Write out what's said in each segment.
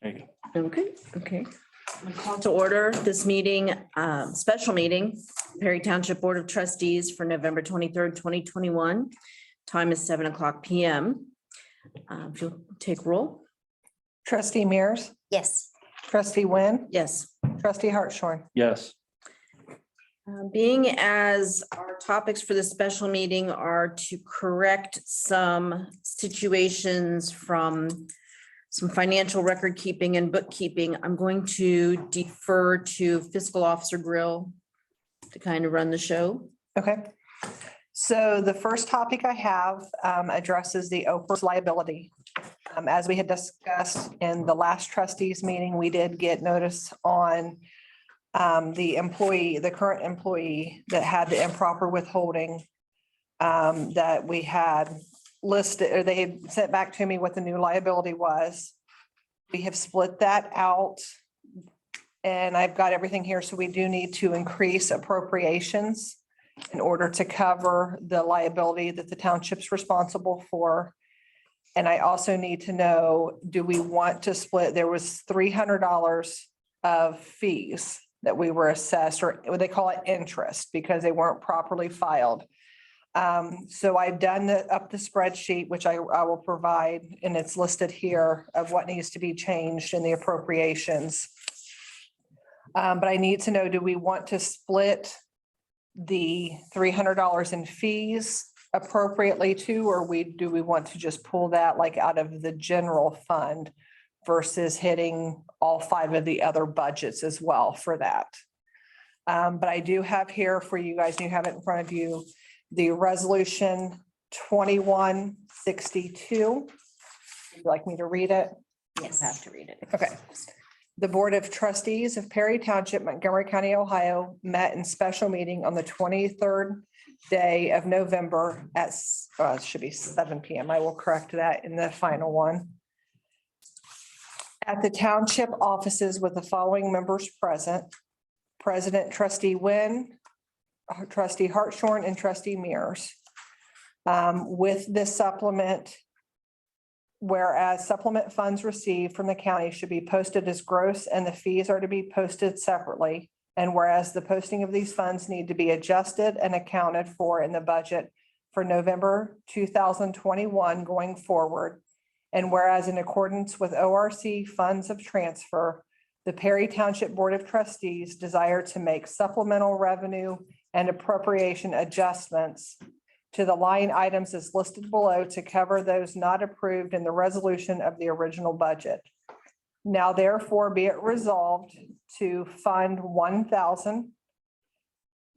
There you go. Okay. Call to order this meeting, special meeting, Perry Township Board of Trustees for November 23rd, 2021. Time is 7:00 p.m. If you'll take roll. Trustee Mears, Yes. trustee Wynn, Yes. trustee Hartshorn. Yes. Being as our topics for this special meeting are to correct some situations from some financial record keeping and bookkeeping, I'm going to defer to Fiscal Officer Grill to kind of run the show. Okay. So the first topic I have addresses the OPERS liability. As we had discussed in the last trustees meeting, we did get notice on the current employee that had the improper withholding that we had listed, or they had sent back to me what the new liability was. We have split that out and I've got everything here. So we do need to increase appropriations in order to cover the liability that the township's responsible for. And I also need to know, do we want to split? There was $300 of fees that we were assessed, or what they call it interest, because they weren't properly filed. So I've done up the spreadsheet, which I will provide, and it's listed here of what needs to be changed in the appropriations. But I need to know, do we want to split the $300 in fees appropriately too, or do we want to just pull that like out of the general fund versus hitting all 5 of the other budgets as well for that? But I do have here for you guys, and you have it in front of you, the resolution 2162. Would you like me to read it? Yes, I have to read it. Okay. The Board of Trustees of Perry Township, Montgomery County, Ohio, met in special meeting on the 23rd day of November at, it should be 7 p.m. I will correct that in the final one. At the township offices with the following members present: President Trustee Wynn, Trustee Hartshorn, and Trustee Mears. With this supplement, whereas supplement funds received from the county should be posted as gross and the fees are to be posted separately. And whereas the posting of these funds need to be adjusted and accounted for in the budget for November 2021 going forward. And whereas in accordance with ORC funds of transfer, the Perry Township Board of Trustees desire to make supplemental revenue and appropriation adjustments to the line items as listed below to cover those not approved in the resolution of the original budget. Now therefore be it resolved to fund 1,000.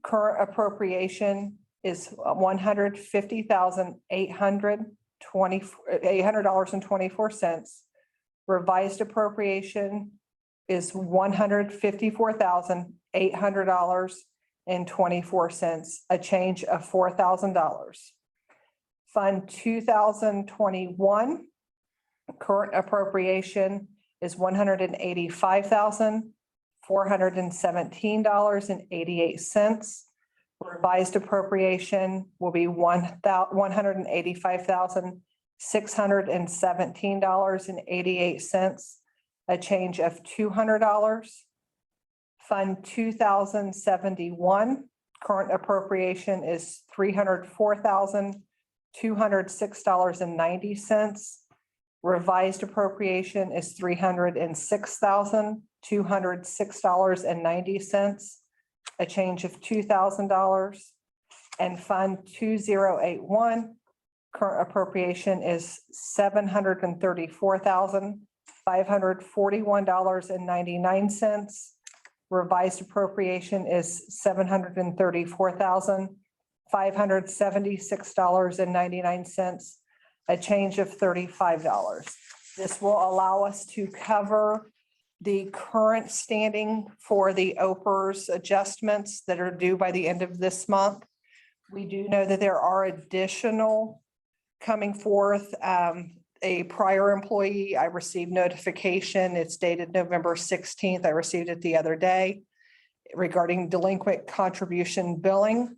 Current appropriation is $800,824. Revised appropriation is $154,800.24, a change of $4,000. Fund 2021, current appropriation is $185,417.88. Revised appropriation will be $185,617.88, a change of $200. Fund 2071, current appropriation is $304,206.90. Revised appropriation is $306,206.90, a change of $2,000. And Fund 2081, current appropriation is $734,541.99. Revised appropriation is $734,576.99, a change of $35. This will allow us to cover the current standing for the OPERS adjustments that are due by the end of this month. We do know that there are additional coming forth. A prior employee, I received notification. It's dated November 16th. I received it the other day regarding delinquent contribution billing.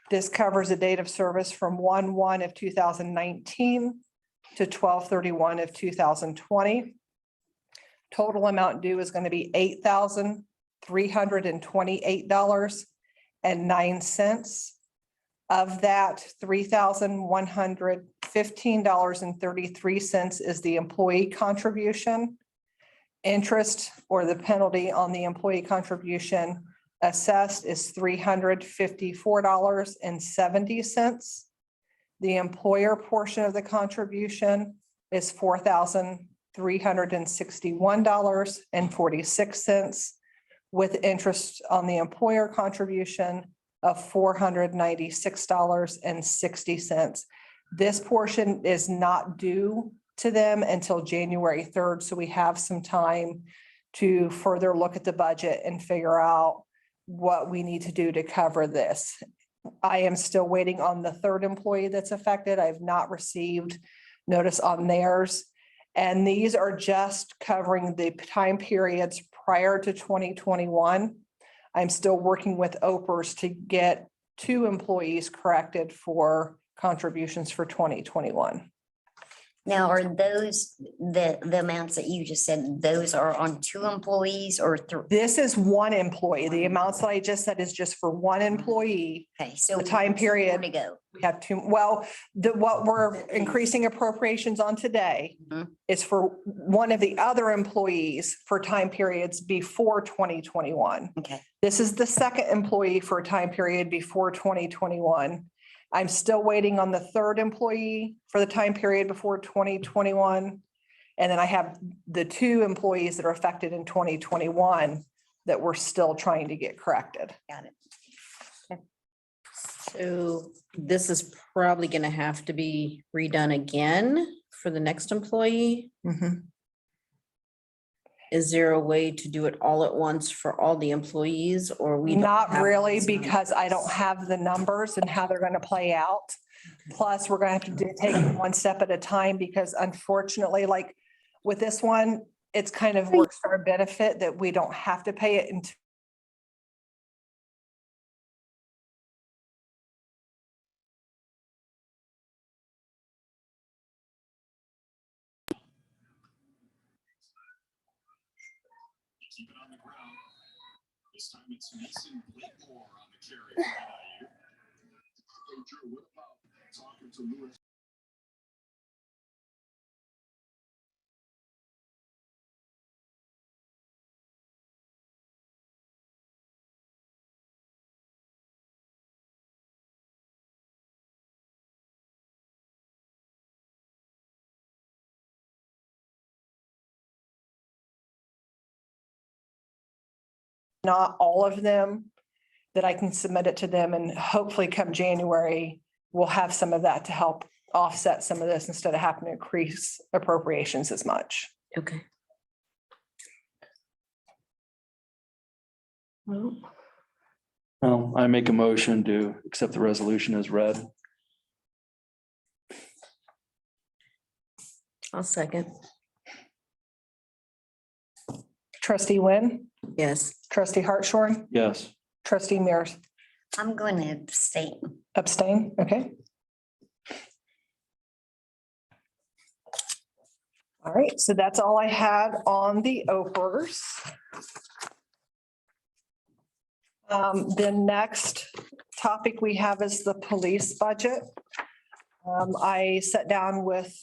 This covers a date of service from 1/1 of 2019 to 12/31 of 2020. Total amount due is going to be $8,328.09. Of that, $3,115.33 is the employee contribution. Interest or the penalty on the employee contribution assessed is $354.70. The employer portion of the contribution is $4,361.46, with interest on the employer contribution of $496.60. This portion is not due to them until January 3rd, so we have some time to further look at the budget and figure out what we need to do to cover this. I am still waiting on the third employee that's affected. I've not received notice on theirs. And these are just covering the time periods prior to 2021. I'm still working with OPERS to get 2 employees corrected for contributions for 2021. Now, are those the amounts that you just said, those are on 2 employees or 3? This is 1 employee. The amounts that I just said is just for 1 employee. Okay, so The time we have 4 period. to go. We have 2, well, what we're increasing appropriations on today Mhm. is for one of the other employees for time periods before 2021. Okay, This is the second employee for a time period before 2021. I'm still waiting on the third employee for the time period before 2021. And then I have the 2 employees that are affected in 2021 that we're still trying to get corrected. got it. So this is probably gonna have to be redone again for the next employee. Is there a way to do it all at once for all the employees, or we? don't Not have really, those because I don't numbers? have the numbers and how they're going to play out. Plus, we're going to have to take it one step at a time, because unfortunately, like with this one, it's kind of works for our benefit that we don't have to pay it until Keep it on the ground. This time it's Mason Blakemore on the carry for NIU. Hey, Drew, what about talking to Lewis? not all of them, that I can submit it to them, and hopefully come January, we'll have some of that to help offset some of this instead of having to increase appropriations as much. Okay. Well, Well, I make a motion to accept the resolution as read. I'll second. Trustee Wynn, Yes. trustee Hartshorn, Yes. trustee Mears, I'm going to abstain. abstain, okay. All right, so that's all I had on the OPERS. The next topic we have is the police budget. I sat down with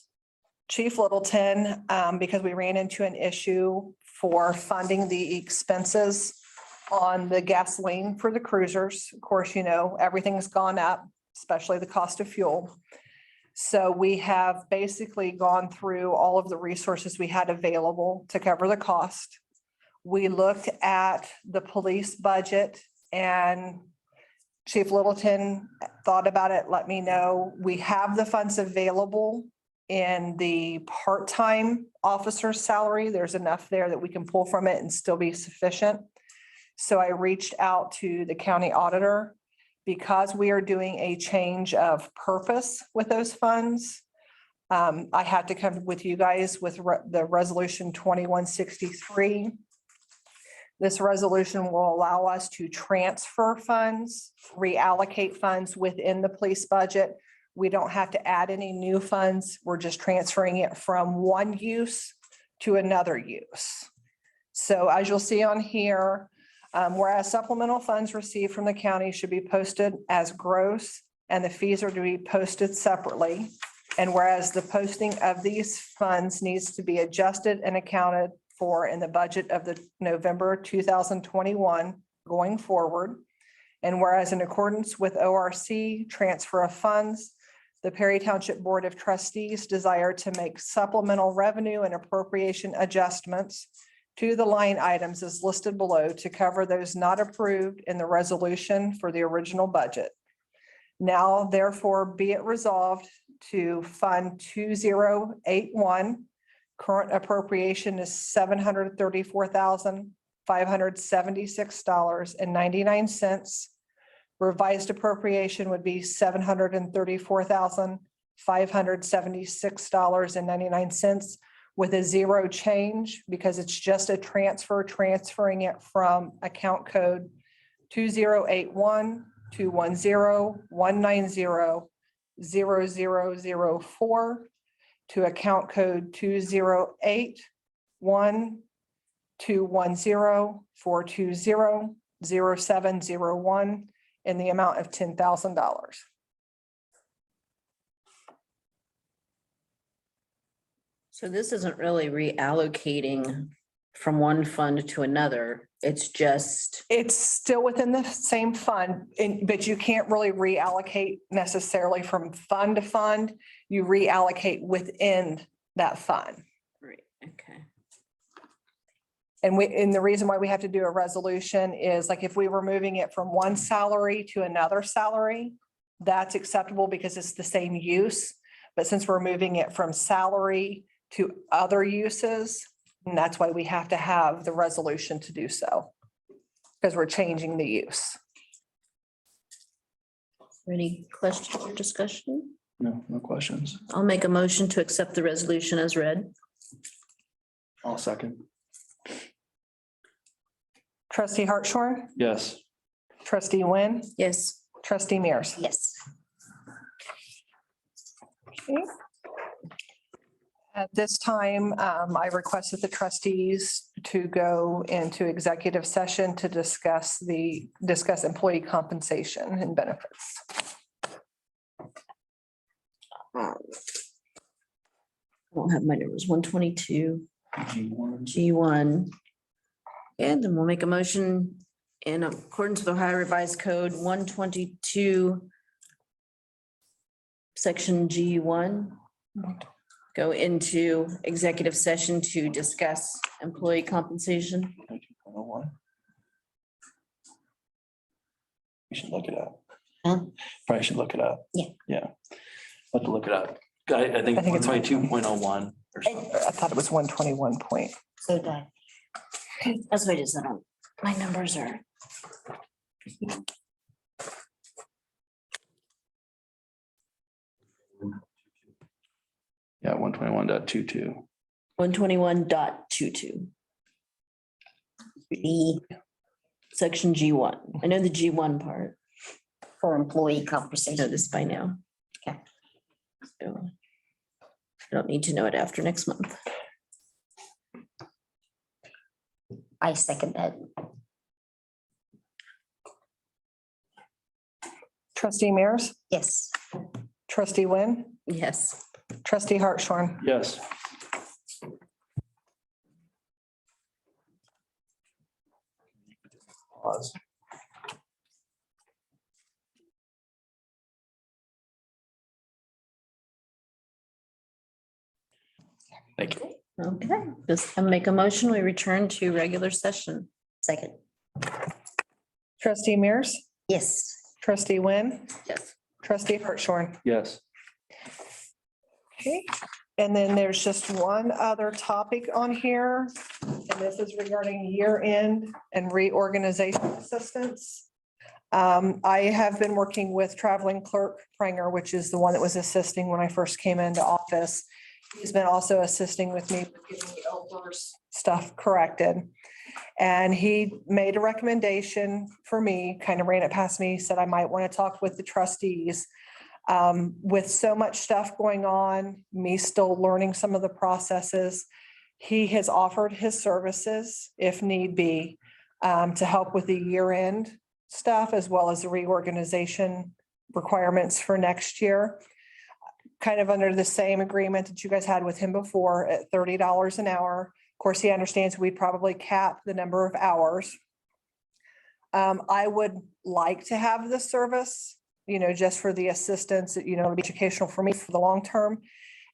Chief Littleton because we ran into an issue for funding the expenses on the gasoline for the cruisers. Of course, you know, everything's gone up, especially the cost of fuel. So we have basically gone through all of the resources we had available to cover the cost. We looked at the police budget, and Chief Littleton thought about it, let me know. We have the funds available in the part-time officer's salary. There's enough there that we can pull from it and still be sufficient. So I reached out to the county auditor, because we are doing a change of purpose with those funds. I had to come with you guys with the resolution 2163. This resolution will allow us to transfer funds, reallocate funds within the police budget. We don't have to add any new funds. We're just transferring it from one use to another use. So as you'll see on here, whereas supplemental funds received from the county should be posted as gross and the fees are to be posted separately. And whereas the posting of these funds needs to be adjusted and accounted for in the budget of the November 2021 going forward. And whereas in accordance with ORC transfer of funds, the Perry Township Board of Trustees desire to make supplemental revenue and appropriation adjustments to the line items as listed below to cover those not approved in the resolution for the original budget. Now therefore be it resolved to Fund 2081. Current appropriation is $734,576.99. Revised appropriation would be $734,576.99 with a zero change because it's just a transferring it from account code 2081-210-190-0004 to account code 208-1-210-420-0701 in the amount of $10,000. So this isn't really reallocating from one fund to another. It's just, It's still within the same fund, but you can't really reallocate necessarily from fund to fund. You reallocate within that fund. right, okay. And the reason why we have to do a resolution is like if we were moving it from one salary to another salary, that's acceptable because it's the same use. But since we're moving it from salary to other uses, and that's why we have to have the resolution to do so. Because we're changing the use. Any questions or discussion? No, no questions. I'll make a motion to accept the resolution as read. I'll second. Trustee Hartshorn, Yes. trustee Wynn, Yes. trustee Mears. Yes. Okay. At this time, I requested the trustees to go into executive session to discuss employee compensation and benefits. I don't have my numbers, 122, G1. And then we'll make a motion in accordance with Ohio Revised Code 122, Section G1. Go into executive session to discuss employee compensation. You should look it up. Huh? Probably should look it up. Yeah. Yeah. Have to look it up. I think I think it's 122.01 or something. I thought it was 121 point. So that, That's what I just said. My numbers are. Yeah, 121.22. 121.22, the, Section G1. I know the G1 part. for employee I know compensation. this by now. Okay. So I don't need to know it after next month. I second that. Trustee Mears, Yes. trustee Wynn, Yes. trustee Hartshorn. Yes. Pause. Thank you. Okay, just make a motion. We return to regular session. Second. Trustee Mears, Yes. trustee Wynn, Yes. trustee Hartshorn. Yes. Okay, and then there's just one other topic on here, and this is regarding year-end and reorganization assistance. I have been working with traveling clerk Pranger, which is the one that was assisting when I first came into office. He's been also assisting with me with getting the OPERS stuff corrected. And he made a recommendation for me, kind of ran it past me, said I might want to talk with the trustees. With so much stuff going on, me still learning some of the processes, He has offered his services if need be to help with the year-end stuff as well as the reorganization requirements for next year. Kind of under the same agreement that you guys had with him before at $30 an hour. Of course, he understands we'd probably cap the number of hours. I would like to have the service, just for the assistance, it'll be educational for me for the long term.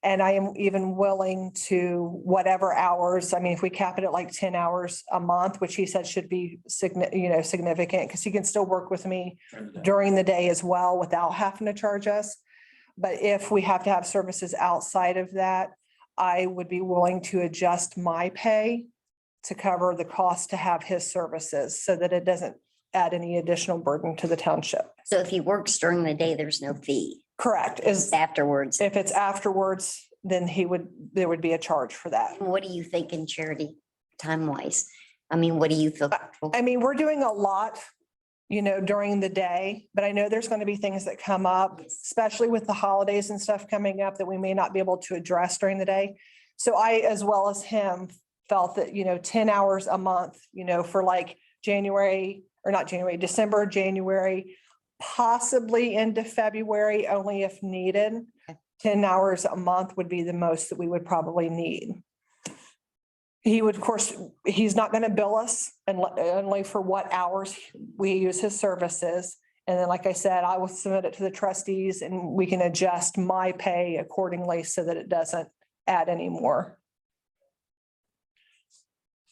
And I am even willing to whatever hours, I mean, if we cap it at like 10 hours a month, which he said should be significant, because he can still work with me during the day as well without having to charge us. But if we have to have services outside of that, I would be willing to adjust my pay to cover the cost to have his services so that it doesn't add any additional burden to the township. So if he works during the day, there's no fee. Correct. It's afterwards. If it's afterwards, then there would be a charge for that. What do you think in Charity, time wise? I mean, what do you feel comfortable? I mean, we're doing a lot, during the day, but I know there's going to be things that come up, especially with the holidays and stuff coming up that we may not be able to address during the day. So I, as well as him, felt that, 10 hours a month, for like December, January, possibly into February, only if needed. 10 hours a month would be the most that we would probably need. He would, of course, he's not going to bill us only for what hours we use his services. And then, like I said, I will submit it to the trustees and we can adjust my pay accordingly so that it doesn't add any more.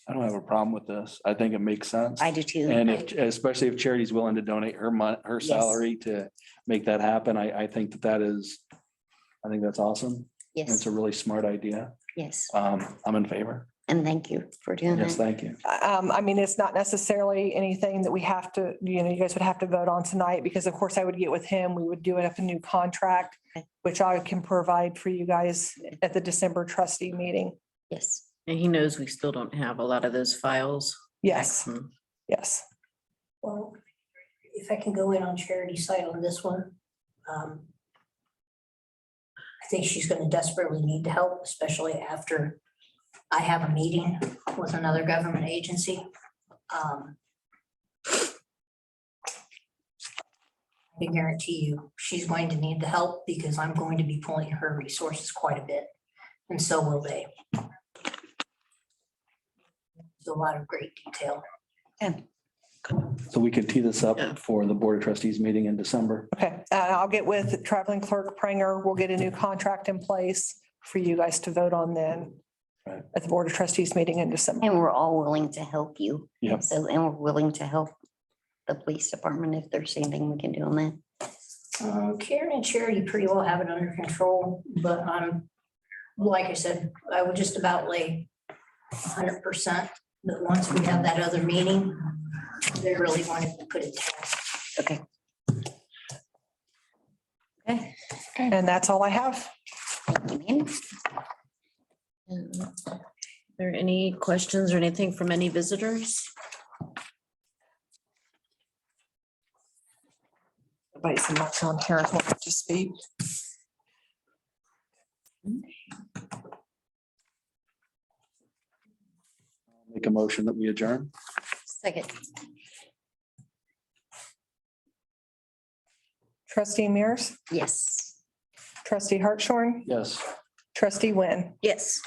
I don't have a problem with this. I think it makes sense. I do too. And especially if Charity's willing to donate her salary to make that happen, I think I think that's awesome. Yes, It's a really smart idea. yes. I'm in favor. And thank you for doing Yes, it. thank you. I mean, it's not necessarily anything that we have to, you guys would have to vote on tonight because of course I would get with him. We would do it up a new contract, Okay. which I can provide for you guys at the December trustee meeting. Yes. And he knows we still don't have a lot of those files. Yes, Hmm. yes. Well, if I can go in on Charity's side on this one. I think she's gonna desperately need the help, especially after I have a meeting with another government agency. I can guarantee you, she's going to need the help because I'm going to be pulling her resources quite a bit, and so will they. There's a lot of great detail. So we could tee this Yeah. up for the Board of Trustees meeting in December. Okay, I'll get with traveling clerk Pranger. We'll get a new contract in place for you guys to vote on then Right. at the Board of Trustees meeting in December. And we're all willing to help you. Yep. So, and we're willing to help the police department if there's anything we can do on that. Karen and Charity pretty well have it under control, but like I said, I would just about lay 100% that once we have that other meeting, they're really going to put it down. Okay. Okay. And that's all I have. Thank you, ma'am. Are there any questions or anything from any visitors? Everybody's not on here. I want to speak. Make a motion that we adjourn. Second. Trustee Mears, Yes. trustee Hartshorn, Yes. trustee Wynn. Yes.